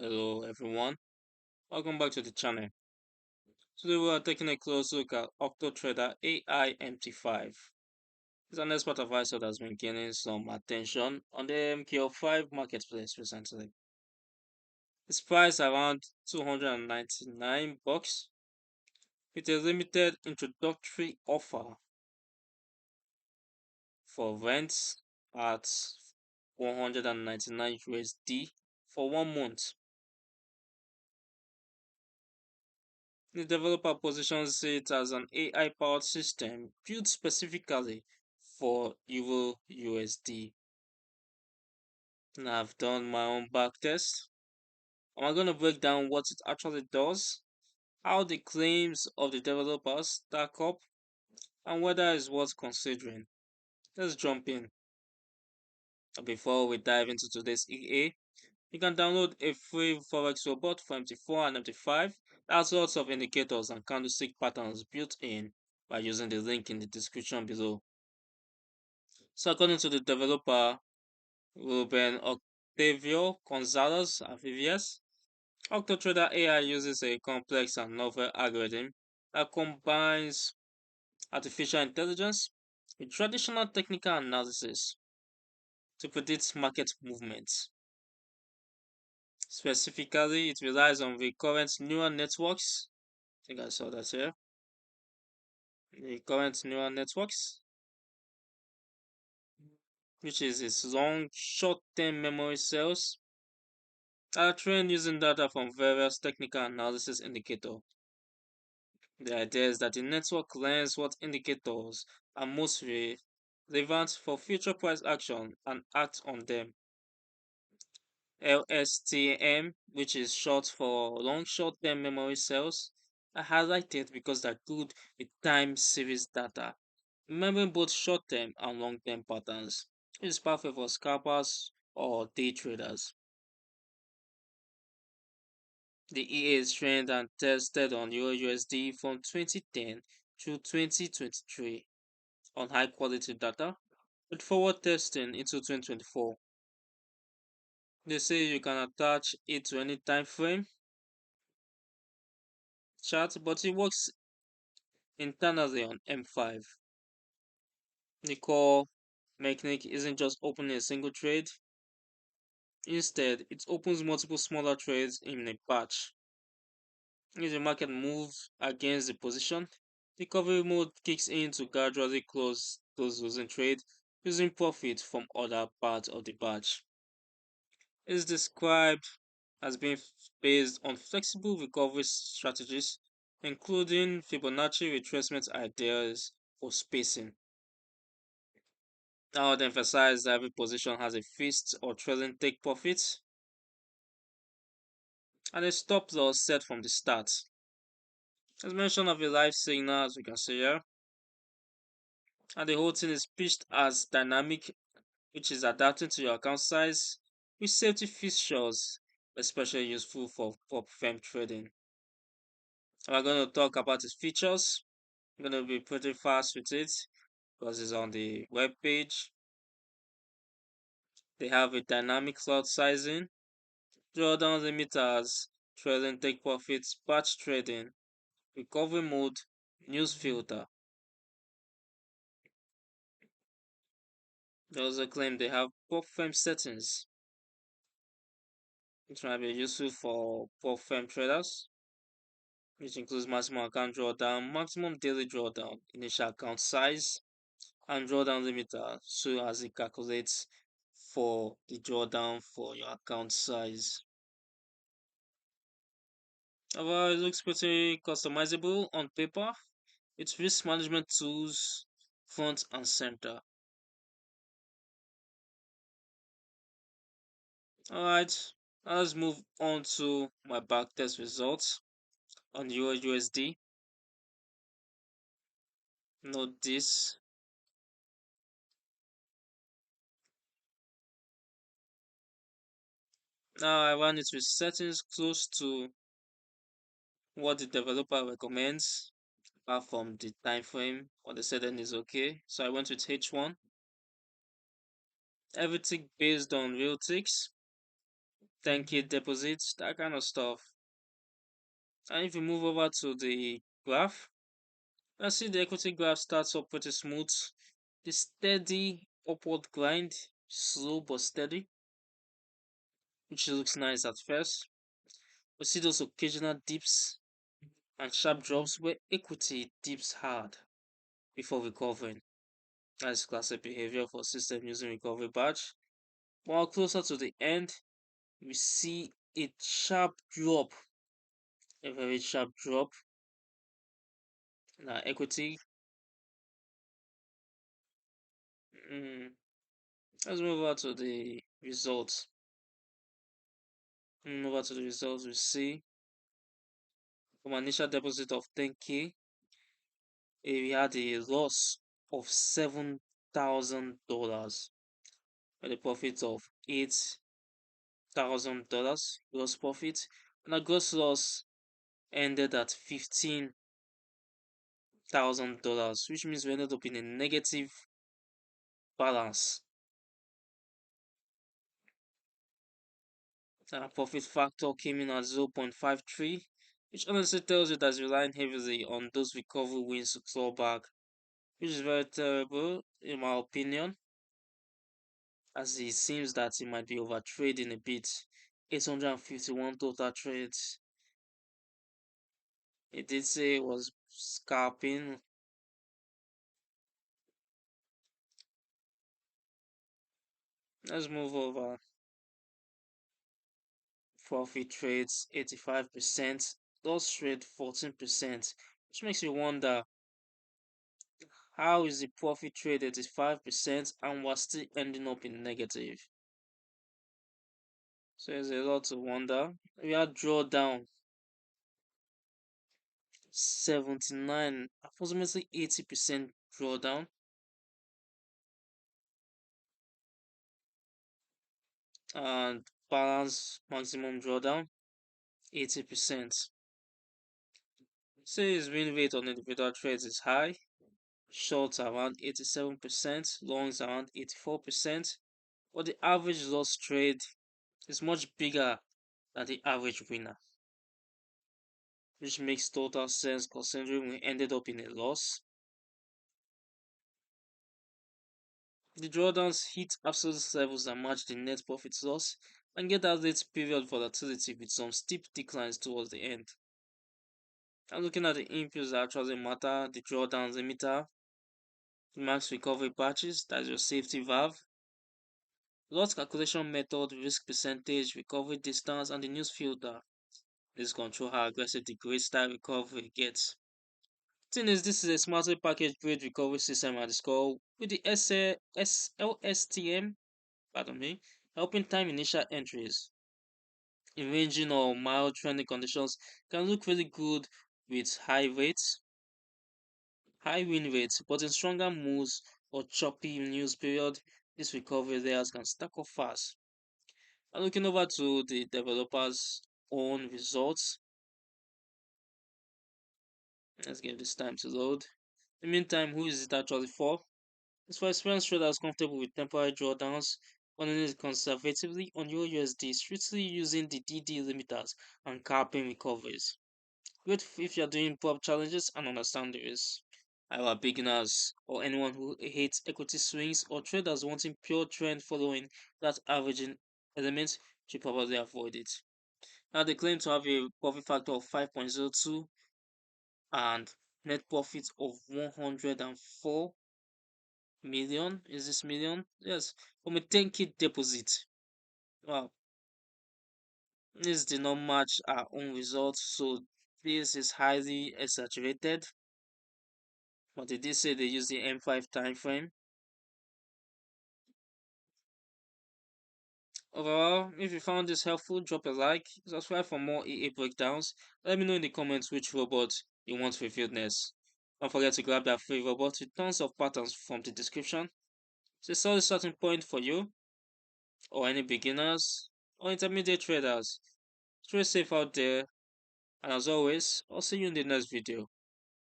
Hello everyone, welcome back to the channel. Today we are taking a close look at Octotrader AI MT5. It's an expert advisor that's been gaining some attention on the MKO5 marketplace recently. It's priced around 299 bucks with a limited introductory offer for rents at 199 USD for 1 month. The developer positions it as an AI-powered system built specifically for EURUSD. And I've done my own backtest. And I'm going to break down what it actually does, how the claims of the developers stack up, and whether it's worth considering. Let's jump in. Before we dive into today's EA, you can download a free Forex robot for MT4 and MT5 that has lots of indicators and candlestick patterns built in by using the link in the description below. So according to the developer, Ruben Octavio Gonzalez Avivias, Octotrader AI uses a complex and novel algorithm that combines artificial intelligence with traditional technical analysis to predict market movements. Specifically, it relies on recurrent neural networks. I think I saw that here. Recurrent neural networks, which is its long short-term memory cells that are trained using data from various technical analysis indicators. The idea is that the network learns what indicators are most relevant for future price action and acts on them. LSTM, which is short for long short-term memory cells, are highlighted because they're good with time series data, remembering both short-term and long-term patterns. It is perfect for scalpers or day traders. The EA is trained and tested on EURUSD from 2010 to 2023 on high quality data with forward testing into 2024. They say you can attach it to any time frame chart, but it works internally on M5. The core mechanic isn't just opening a single trade, instead, it opens multiple smaller trades in a batch. If the market moves against the position, the recovery mode kicks in to gradually close those losing trades using profit from other parts of the batch. It is described as being based on flexible recovery strategies, including Fibonacci retracement ideas for spacing. I would emphasize that every position has a fixed or trailing take profit and a stop loss set from the start. As mentioned of a live signal, as we can see here, and the whole thing is pitched as dynamic, which is adapting to your account size with safety features, especially useful for prop firm trading. We're going to talk about its features. I'm going to be pretty fast with it because it's on the web page. They have a dynamic cloud sizing, drawdown limiters, trailing take profits, batch trading, recovery mode, news filter. They also claim they have prop firm settings, which might be useful for prop firm traders, which includes maximum account drawdown, maximum daily drawdown, initial account size, and drawdown limiter, so as it calculates for the drawdown for your account size. However, it looks pretty customizable on paper. It's risk management tools front and center. Alright, let's move on to my backtest results on EURUSD. Note this. Now I ran it with settings close to what the developer recommends, apart from the time frame. What they said then is okay. So I went with H1. Everything based on real ticks. 10K deposits, that kind of stuff. And if you move over to the graph, I see the equity graph starts up pretty smooth. The steady upward grind, slow but steady, which looks nice at first. We see those occasional dips and sharp drops where equity dips hard before recovering. That's classic behavior for system using recovery badge. While closer to the end, we see a sharp drop, a very sharp drop. Now equity. Mm, let's move over to the results. Over to the results, we see from an initial deposit of 10K, we had a loss of $7,000 with a profit of $8,000 gross profit, and a gross loss ended at $15,000, which means we ended up in a negative balance. Our profit factor came in at 0.53, which honestly tells you that it's relying heavily on those recovery wins to claw back, which is very terrible in my opinion, as it seems that it might be over trading a bit. 851 total trades. It did say it was scalping. Let's move over. Profit trades 85%, loss trade 14%, which makes you wonder, how is the profit trade 85% and we're still ending up in negative? So there's a lot to wonder. We had drawdown 79, approximately 80% drawdown, and balance maximum drawdown 80%. Says win rate on individual trades is high, shorts around 87%, longs around 84%, but the average loss trade is much bigger than the average winner, which makes total sense considering we ended up in a loss. The drawdowns hit absolute levels that match the net profit loss and get that late period volatility with some steep declines towards the end. I'm looking at the inputs that actually matter, the drawdown limiter, the max recovery patches, that's your safety valve, loss calculation method, risk percentage, recovery distance, and the news filter. This control how aggressive the grade style recovery gets. Thing is, this is a smartly packaged grade recovery system at its core with the LSTM, pardon me, helping time initial entries in ranging or mild trending conditions can look really good with high win rates, but in stronger moves or choppy news period, these recovery layers can stack up fast. And looking over to the developers' own results, let's give this time to load. In the meantime, who is it actually for? It's for experienced traders comfortable with temporary drawdowns, running it conservatively on EURUSD, strictly using the DD limiters and capping recoveries. Great if you're doing prop challenges and understand the risk. Our beginners or anyone who hates equity swings or traders wanting pure trend following that averaging element should probably avoid it. Now they claim to have a profit factor of 5.02 and net profit of 104 million. Is this million? Yes, from a 10K deposit. Wow, this did not match our own results, so this is highly exaggerated. But they did say they use the M5 time frame. Overall, if you found this helpful, drop a like, subscribe for more EA breakdowns. Let me know in the comments which robot you want reviewed next. Don't forget to grab that free robot with tons of patterns from the description. It's a solid starting point for you, or any beginners, or intermediate traders. Stay safe out there, and as always, I'll see you in the next video.